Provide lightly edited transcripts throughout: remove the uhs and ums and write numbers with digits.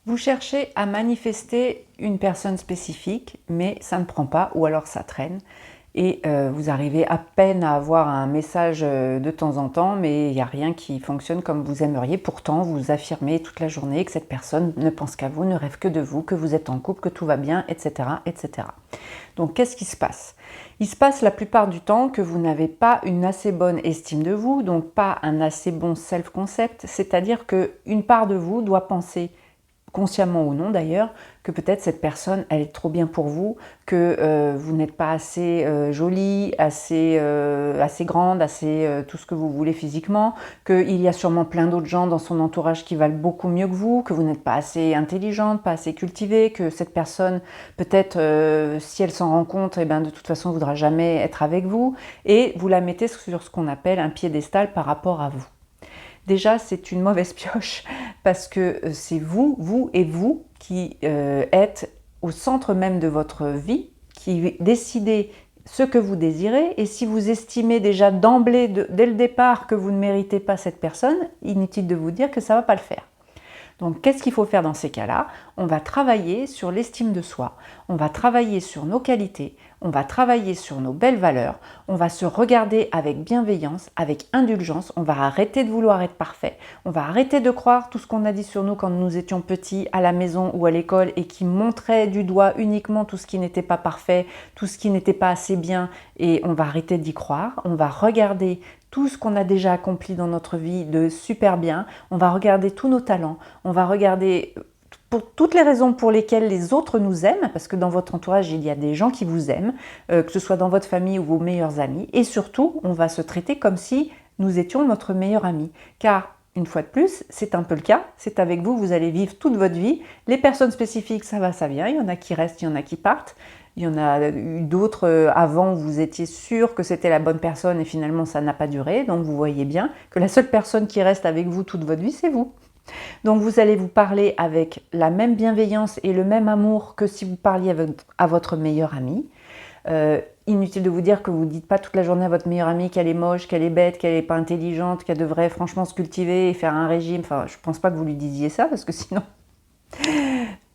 Vous cherchez à manifester une personne spécifique, mais ça ne prend pas, ou alors ça traîne. Et vous arrivez à peine à avoir un message de temps en temps, mais il n'y a rien qui fonctionne comme vous aimeriez. Pourtant, vous affirmez toute la journée que cette personne ne pense qu'à vous, ne rêve que de vous, que vous êtes en couple, que tout va bien, etc., etc. Donc, qu'est-ce qui se passe? Il se passe la plupart du temps que vous n'avez pas une assez bonne estime de vous, donc pas un assez bon self-concept, c'est-à-dire qu'une part de vous doit penser, consciemment ou non d'ailleurs, que peut-être cette personne, elle est trop bien pour vous, que vous n'êtes pas assez jolie, assez grande, assez tout ce que vous voulez physiquement, qu'il y a sûrement plein d'autres gens dans son entourage qui valent beaucoup mieux que vous n'êtes pas assez intelligente, pas assez cultivée, que cette personne, peut-être, si elle s'en rend compte, eh ben, de toute façon, ne voudra jamais être avec vous, et vous la mettez sur ce qu'on appelle un piédestal par rapport à vous. Déjà, c'est une mauvaise pioche parce que c'est vous et vous qui êtes au centre même de votre vie, qui décidez ce que vous désirez, et si vous estimez déjà d'emblée, dès le départ, que vous ne méritez pas cette personne, inutile de vous dire que ça ne va pas le faire. Donc, qu'est-ce qu'il faut faire dans ces cas-là? On va travailler sur l'estime de soi, on va travailler sur nos qualités, on va travailler sur nos belles valeurs, on va se regarder avec bienveillance, avec indulgence, on va arrêter de vouloir être parfait, on va arrêter de croire tout ce qu'on a dit sur nous quand nous étions petits à la maison ou à l'école et qui montrait du doigt uniquement tout ce qui n'était pas parfait, tout ce qui n'était pas assez bien, et on va arrêter d'y croire, on va regarder tout ce qu'on a déjà accompli dans notre vie de super bien, on va regarder tous nos talents, on va regarder pour toutes les raisons pour lesquelles les autres nous aiment, parce que dans votre entourage, il y a des gens qui vous aiment, que ce soit dans votre famille ou vos meilleurs amis, et surtout, on va se traiter comme si nous étions notre meilleur ami, car une fois de plus, c'est un peu le cas, c'est avec vous, vous allez vivre toute votre vie, les personnes spécifiques, ça va, ça vient, il y en a qui restent, il y en a qui partent, il y en a eu d'autres avant où vous étiez sûr que c'était la bonne personne et finalement ça n'a pas duré, donc vous voyez bien que la seule personne qui reste avec vous toute votre vie, c'est vous. Donc vous allez vous parler avec la même bienveillance et le même amour que si vous parliez à votre meilleure amie. Inutile de vous dire que vous ne dites pas toute la journée à votre meilleure amie qu'elle est moche, qu'elle est bête, qu'elle n'est pas intelligente, qu'elle devrait franchement se cultiver et faire un régime. Enfin, je ne pense pas que vous lui disiez ça parce que sinon...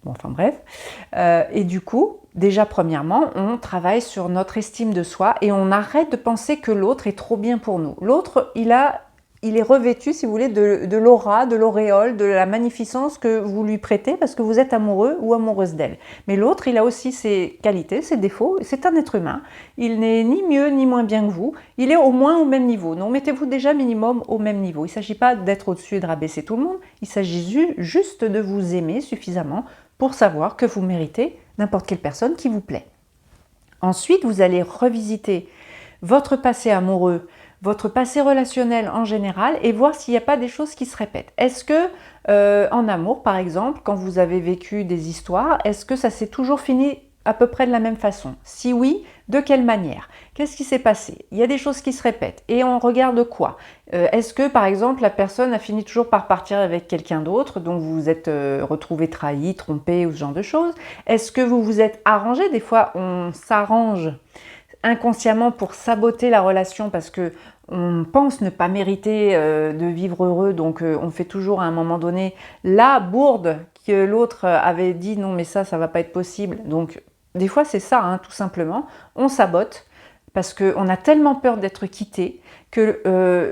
Bon, enfin bref. Et du coup, déjà premièrement, on travaille sur notre estime de soi et on arrête de penser que l'autre est trop bien pour nous. L'autre, il est revêtu, si vous voulez, de l'aura, de l'auréole, de la magnificence que vous lui prêtez parce que vous êtes amoureux ou amoureuse d'elle. Mais l'autre, il a aussi ses qualités, ses défauts, c'est un être humain. Il n'est ni mieux ni moins bien que vous, il est au moins au même niveau. Donc mettez-vous déjà minimum au même niveau. Il ne s'agit pas d'être au-dessus et de rabaisser tout le monde, il s'agit juste de vous aimer suffisamment pour savoir que vous méritez n'importe quelle personne qui vous plaît. Ensuite, vous allez revisiter votre passé amoureux, votre passé relationnel en général et voir s'il n'y a pas des choses qui se répètent. Est-ce que en amour, par exemple, quand vous avez vécu des histoires, est-ce que ça s'est toujours fini à peu près de la même façon? Si oui, de quelle manière? Qu'est-ce qui s'est passé? Il y a des choses qui se répètent. Et on regarde quoi? Est-ce que, par exemple, la personne a fini toujours par partir avec quelqu'un d'autre, donc vous vous êtes retrouvé trahi, trompé ou ce genre de choses? Est-ce que vous vous êtes arrangé? Des fois, on s'arrange inconsciemment pour saboter la relation parce que on pense ne pas mériter de vivre heureux, donc on fait toujours à un moment donné la bourde que l'autre avait dit non mais ça va pas être possible. Donc des fois c'est ça, hein, tout simplement, on sabote parce qu'on a tellement peur d'être quitté que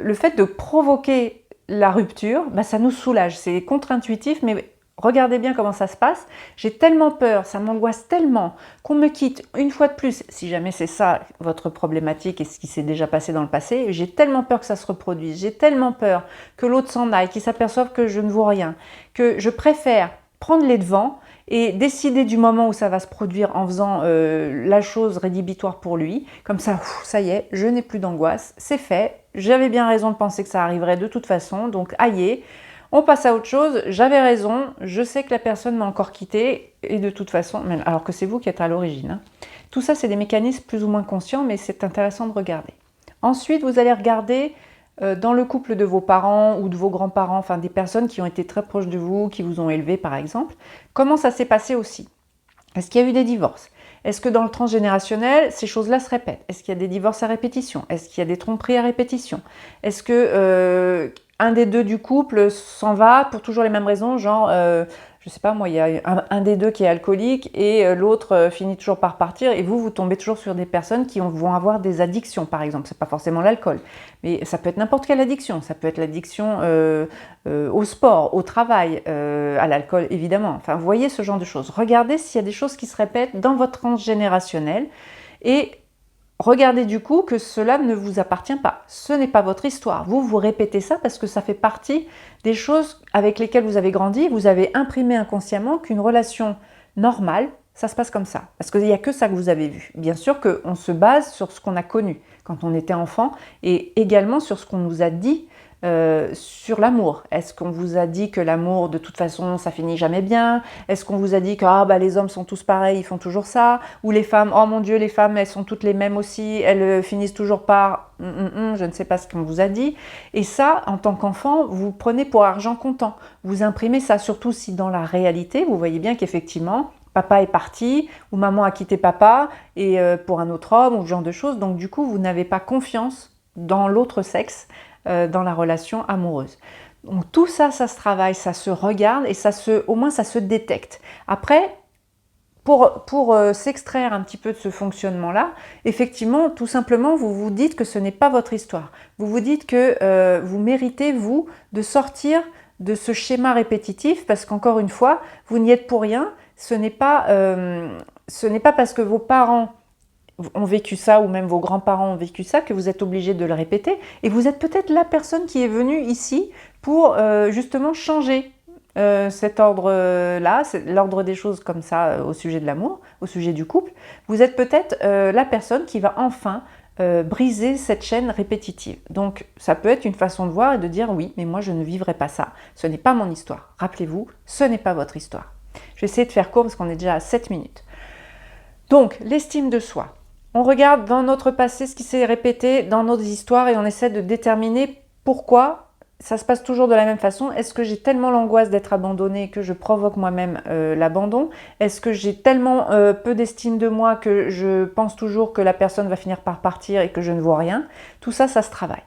le fait de provoquer la rupture, bah, ça nous soulage, c'est contre-intuitif mais regardez bien comment ça se passe. J'ai tellement peur, ça m'angoisse tellement qu'on me quitte une fois de plus, si jamais c'est ça votre problématique et ce qui s'est déjà passé dans le passé, j'ai tellement peur que ça se reproduise, j'ai tellement peur que l'autre s'en aille, qu'il s'aperçoive que je ne vaux rien, que je préfère prendre les devants et décider du moment où ça va se produire en faisant la chose rédhibitoire pour lui. Comme ça, ça y est, je n'ai plus d'angoisse, c'est fait, j'avais bien raison de penser que ça arriverait de toute façon, donc aïe. On passe à autre chose, j'avais raison, je sais que la personne m'a encore quitté, et de toute façon, alors que c'est vous qui êtes à l'origine. Hein. Tout ça, c'est des mécanismes plus ou moins conscients, mais c'est intéressant de regarder. Ensuite, vous allez regarder dans le couple de vos parents ou de vos grands-parents, enfin des personnes qui ont été très proches de vous, qui vous ont élevé par exemple, comment ça s'est passé aussi. Est-ce qu'il y a eu des divorces? Est-ce que dans le transgénérationnel, ces choses-là se répètent? Est-ce qu'il y a des divorces à répétition? Est-ce qu'il y a des tromperies à répétition? Est-ce que un des deux du couple s'en va pour toujours les mêmes raisons, genre, je sais pas moi, il y a un des deux qui est alcoolique et l'autre finit toujours par partir, et vous tombez toujours sur des personnes qui vont avoir des addictions, par exemple. C'est pas forcément l'alcool, mais ça peut être n'importe quelle addiction. Ça peut être l'addiction au sport, au travail, à l'alcool évidemment. Enfin, vous voyez ce genre de choses. Regardez s'il y a des choses qui se répètent dans votre transgénérationnel, et regardez du coup que cela ne vous appartient pas. Ce n'est pas votre histoire. Vous répétez ça parce que ça fait partie des choses avec lesquelles vous avez grandi. Vous avez imprimé inconsciemment qu'une relation normale, ça se passe comme ça. Parce qu'il n'y a que ça que vous avez vu. Bien sûr qu'on se base sur ce qu'on a connu quand on était enfant, et également sur ce qu'on nous a dit sur l'amour. Est-ce qu'on vous a dit que l'amour, de toute façon, ça finit jamais bien? Est-ce qu'on vous a dit que les hommes sont tous pareils, ils font toujours ça? Ou les femmes, oh mon Dieu, les femmes, elles sont toutes les mêmes aussi, elles finissent toujours par je ne sais pas ce qu'on vous a dit. Et ça, en tant qu'enfant, vous prenez pour argent comptant. Vous imprimez ça, surtout si dans la réalité, vous voyez bien qu'effectivement, papa est parti, ou maman a quitté papa, et pour un autre homme, ou ce genre de choses. Donc du coup, vous n'avez pas confiance dans l'autre sexe, dans la relation amoureuse. Donc tout ça, ça se travaille, ça se regarde, et au moins ça se détecte. Après, pour s'extraire un petit peu de ce fonctionnement-là, effectivement, tout simplement, vous vous dites que ce n'est pas votre histoire. Vous vous dites que vous méritez, vous, de sortir de ce schéma répétitif, parce qu'encore une fois, vous n'y êtes pour rien. Ce n'est pas parce que vos parents ont vécu ça, ou même vos grands-parents ont vécu ça, que vous êtes obligé de le répéter. Et vous êtes peut-être la personne qui est venue ici pour justement changer cet ordre-là, l'ordre des choses comme ça au sujet de l'amour, au sujet du couple. Vous êtes peut-être la personne qui va enfin briser cette chaîne répétitive. Donc ça peut être une façon de voir et de dire oui, mais moi je ne vivrai pas ça. Ce n'est pas mon histoire. Rappelez-vous, ce n'est pas votre histoire. Je vais essayer de faire court parce qu'on est déjà à 7 minutes. Donc l'estime de soi. On regarde dans notre passé ce qui s'est répété dans nos histoires et on essaie de déterminer pourquoi ça se passe toujours de la même façon. Est-ce que j'ai tellement l'angoisse d'être abandonnée que je provoque moi-même l'abandon? Est-ce que j'ai tellement peu d'estime de moi que je pense toujours que la personne va finir par partir et que je ne vois rien? Tout ça, ça se travaille.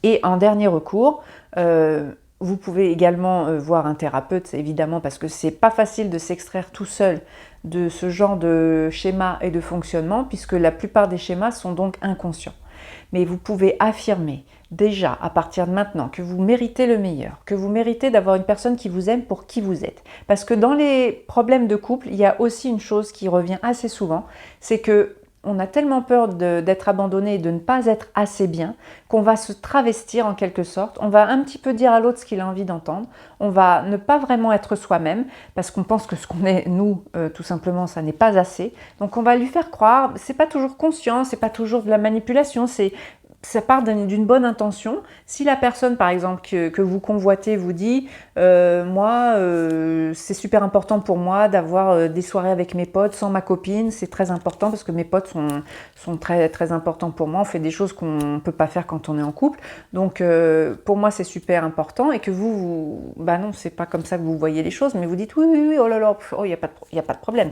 Et en dernier recours, vous pouvez également voir un thérapeute, évidemment, parce que c'est pas facile de s'extraire tout seul de ce genre de schéma et de fonctionnement, puisque la plupart des schémas sont donc inconscients. Mais vous pouvez affirmer déjà à partir de maintenant que vous méritez le meilleur, que vous méritez d'avoir une personne qui vous aime pour qui vous êtes. Parce que dans les problèmes de couple, il y a aussi une chose qui revient assez souvent, c'est que on a tellement peur d'être abandonné et de ne pas être assez bien qu'on va se travestir en quelque sorte. On va un petit peu dire à l'autre ce qu'il a envie d'entendre. On va ne pas vraiment être soi-même parce qu'on pense que ce qu'on est, nous, tout simplement, ça n'est pas assez. Donc on va lui faire croire, c'est pas toujours conscient, c'est pas toujours de la manipulation, ça part d'une bonne intention. Si la personne, par exemple, que vous convoitez vous dit moi, c'est super important pour moi d'avoir des soirées avec mes potes sans ma copine, c'est très important parce que mes potes sont très, très importants pour moi, on fait des choses qu'on ne peut pas faire quand on est en couple, donc pour moi c'est super important, et que bah non, c'est pas comme ça que vous voyez les choses, mais vous dites oui, oui, oui, oh là là, il n'y a pas de problème,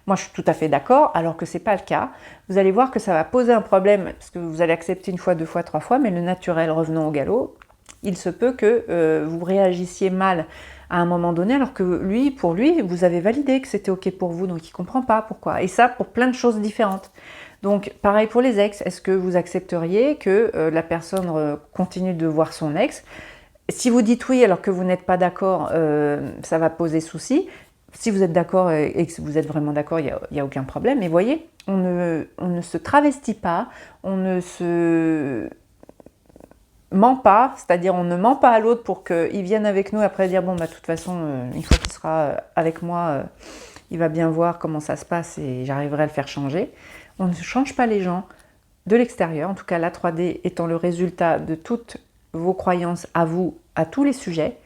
moi je suis tout à fait d'accord, alors que c'est pas le cas. Vous allez voir que ça va poser un problème, parce que vous allez accepter une fois, deux fois, trois fois, mais le naturel revenant au galop, il se peut que vous réagissiez mal à un moment donné, alors que pour lui, vous avez validé que c'était ok pour vous, donc il ne comprend pas pourquoi. Et ça, pour plein de choses différentes. Donc, pareil pour les ex, est-ce que vous accepteriez que la personne continue de voir son ex? Si vous dites oui, alors que vous n'êtes pas d'accord, ça va poser souci. Si vous êtes d'accord et que vous êtes vraiment d'accord, il n'y a aucun problème. Mais voyez, on ne se travestit pas, on ne se ment pas, c'est-à-dire on ne ment pas à l'autre pour qu'il vienne avec nous après dire bon bah de toute façon une fois qu'il sera avec moi il va bien voir comment ça se passe et j'arriverai à le faire changer. On ne change pas les gens de l'extérieur, en tout cas la 3D étant le résultat de toutes vos croyances à vous, à tous les sujets.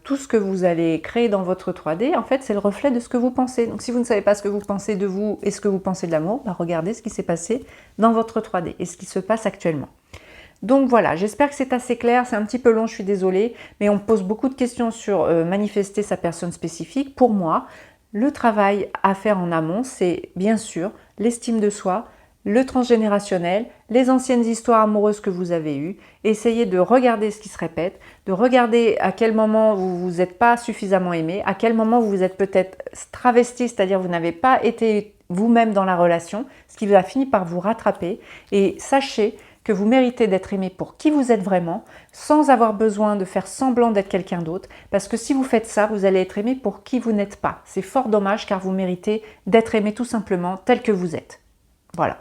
Tout ce que vous allez créer dans votre 3D, en fait, c'est le reflet de ce que vous pensez. Donc si vous ne savez pas ce que vous pensez de vous et ce que vous pensez de l'amour, bah, regardez ce qui s'est passé dans votre 3D et ce qui se passe actuellement. Donc voilà, j'espère que c'est assez clair, c'est un petit peu long, je suis désolée, mais on pose beaucoup de questions sur manifester sa personne spécifique. Pour moi, le travail à faire en amont, c'est bien sûr l'estime de soi, le transgénérationnel, les anciennes histoires amoureuses que vous avez eues. Essayez de regarder ce qui se répète, de regarder à quel moment vous vous êtes pas suffisamment aimé, à quel moment vous vous êtes peut-être travesti, c'est-à-dire vous n'avez pas été vous-même dans la relation, ce qui a fini par vous rattraper. Et sachez que vous méritez d'être aimé pour qui vous êtes vraiment, sans avoir besoin de faire semblant d'être quelqu'un d'autre, parce que si vous faites ça, vous allez être aimé pour qui vous n'êtes pas. C'est fort dommage car vous méritez d'être aimé tout simplement tel que vous êtes. Voilà,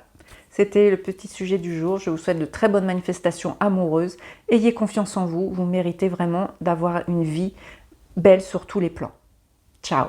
c'était le petit sujet du jour. Je vous souhaite de très bonnes manifestations amoureuses. Ayez confiance en vous, vous méritez vraiment d'avoir une vie belle sur tous les plans. Ciao!